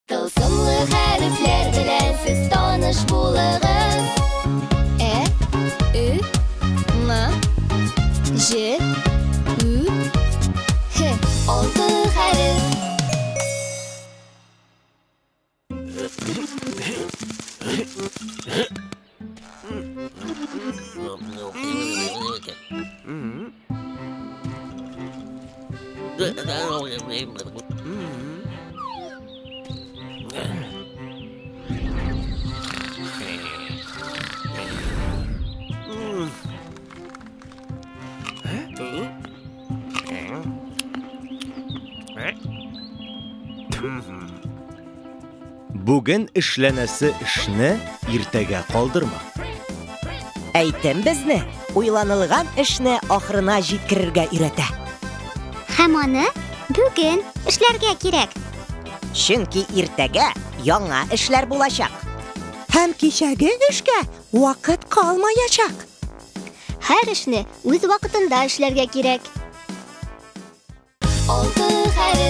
Tılsımlı hərflər bilən siz tanış bulağız. Ü, M, J, Ü, H. 6 hərf. Bugün işlənəsi işni irtəgə qaldırma. Әйтем безне, уйланылган эшне ахырына җиткерергә өйрәтә. Һәм аны бүген эшләргә кирәк. Чөнки иртәгә яңа эшләр булачак. Һәм кичәге эшкә вакыт калмаячак. Һәр эшне үз вакытында эшләргә кирәк. 6 hərf.